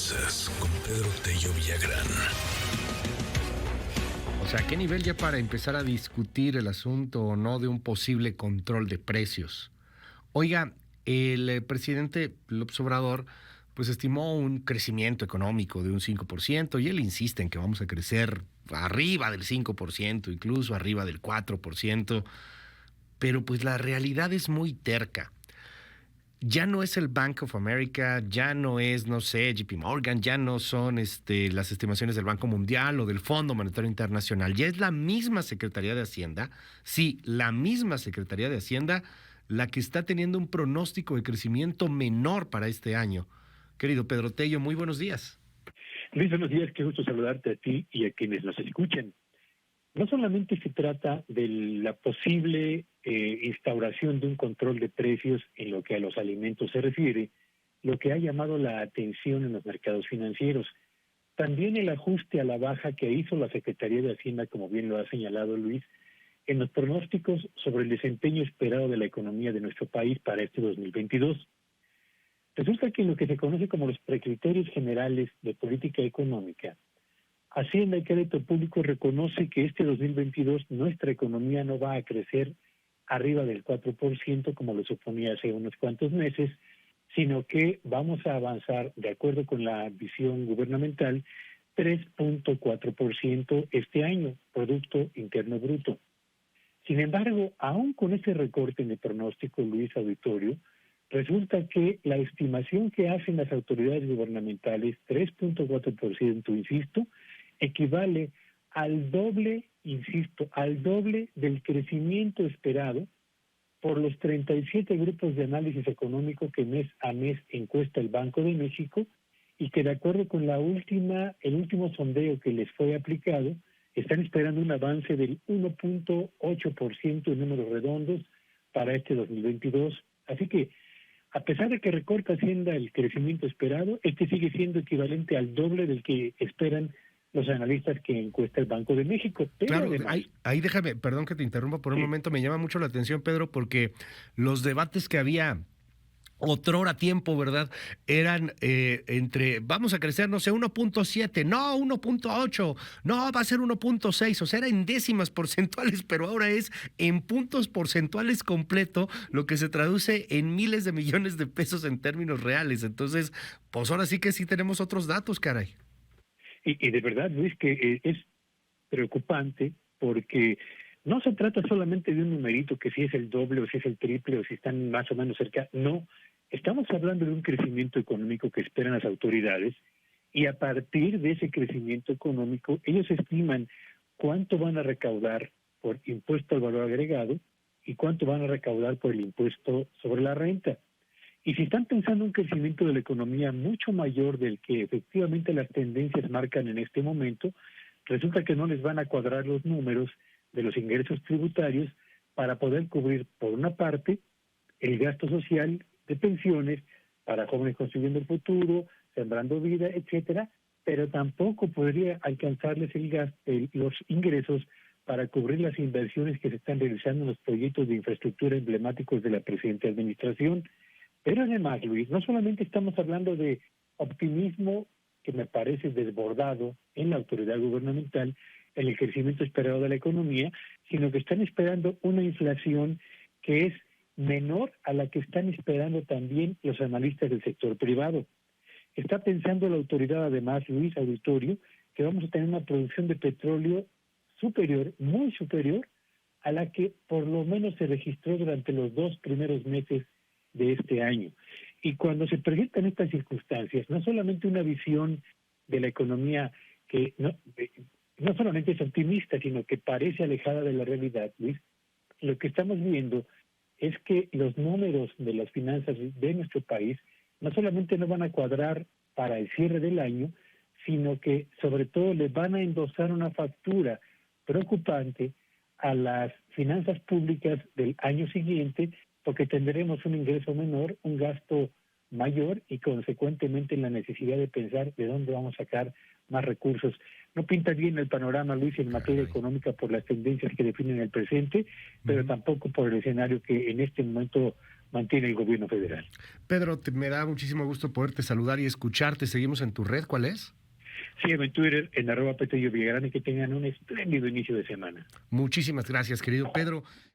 Finanzas con Pedro Tello Villagrán. O sea, ¿qué nivel ya para empezar a discutir el asunto o no de un posible control de precios? Oiga, el presidente López Obrador pues estimó un crecimiento económico de un 5% y él insiste en que vamos a crecer arriba del 5%, incluso arriba del 4%, pero pues la realidad es muy terca. Ya no es el Bank of America, ya no es, no sé, JP Morgan, ya no son las estimaciones del Banco Mundial o del Fondo Monetario Internacional, ya es la misma Secretaría de Hacienda, sí, la misma Secretaría de Hacienda la que está teniendo un pronóstico de crecimiento menor para este año. Querido Pedro Tello, muy buenos días. Luis, buenos días, qué gusto saludarte a ti y a quienes nos escuchan. No solamente se trata de la posible instauración de un control de precios en lo que a los alimentos se refiere, lo que ha llamado la atención en los mercados financieros. También el ajuste a la baja que hizo la Secretaría de Hacienda, como bien lo ha señalado Luis, en los pronósticos sobre el desempeño esperado de la economía de nuestro país para este 2022. Resulta que en lo que se conoce como los precriterios generales de política económica, Hacienda y Crédito Público reconoce que este 2022 nuestra economía no va a crecer arriba del 4% como lo suponía hace unos cuantos meses, sino que vamos a avanzar, de acuerdo con la visión gubernamental, 3.4% este año, Producto Interno Bruto. Sin embargo, aún con ese recorte en el pronóstico, Luis Auditorio, resulta que la estimación que hacen las autoridades gubernamentales, 3.4%, insisto, equivale al doble, insisto, al doble del crecimiento esperado por los 37 grupos de análisis económico que mes a mes encuesta el Banco de México y que de acuerdo con el último sondeo que les fue aplicado, están esperando un avance del 1.8% en números redondos para este 2022. Así que, a pesar de que recorta Hacienda el crecimiento esperado, este sigue siendo equivalente al doble del que esperan los analistas que encuesta el Banco de México. Pero Claro, además, ahí déjame, perdón que te interrumpa por un momento, me llama mucho la atención, Pedro, porque los debates que había otrora tiempo, ¿verdad? Eran vamos a crecer, no sé, 1.7, no, 1.8, no, va a ser 1.6, o sea, era en décimas porcentuales, pero ahora es en puntos porcentuales completo, lo que se traduce en miles de millones de pesos en términos reales. Entonces, pues ahora sí que sí tenemos otros datos, caray. y de verdad, Luis, que es preocupante porque no se trata solamente de un numerito que si es el doble o si es el triple o si están más o menos cerca, no, estamos hablando de un crecimiento económico que esperan las autoridades y a partir de ese crecimiento económico ellos estiman cuánto van a recaudar por impuesto al valor agregado y cuánto van a recaudar por el impuesto sobre la renta. Y si están pensando un crecimiento de la economía mucho mayor del que efectivamente las tendencias marcan en este momento, resulta que no les van a cuadrar los números de los ingresos tributarios para poder cubrir, por una parte, el gasto social de pensiones para jóvenes construyendo el futuro, sembrando vida, etcétera, pero tampoco podría alcanzarles los ingresos para cubrir las inversiones que se están realizando en los proyectos de infraestructura emblemáticos de la presente administración. Pero además, Luis, no solamente estamos hablando de optimismo que me parece desbordado en la autoridad gubernamental, en el crecimiento esperado de la economía, sino que están esperando una inflación que es menor a la que están esperando también los analistas del sector privado. Está pensando la autoridad, además, Luis Auditorio, que vamos a tener una producción de petróleo superior, muy superior, a la que por lo menos se registró durante los 2 primeros meses de este año. Y cuando se presentan estas circunstancias, no solamente una visión de la economía que no solamente es optimista, sino que parece alejada de la realidad, Luis, lo que estamos viendo es que los números de las finanzas de nuestro país no solamente no van a cuadrar para el cierre del año, sino que sobre todo le van a endosar una factura preocupante a las finanzas públicas del año siguiente, porque tendremos un ingreso menor, un gasto mayor y consecuentemente la necesidad de pensar de dónde vamos a sacar más recursos. No pinta bien el panorama, Luis, en materia económica por las tendencias que definen el presente, pero tampoco por el escenario que en este momento mantiene el gobierno federal. Pedro, me da muchísimo gusto poderte saludar y escucharte. Seguimos en tu red, ¿cuál es? Sígueme en Twitter, en @Petello Villagrán, y que tengan un espléndido inicio de semana. Muchísimas gracias, querido Pedro.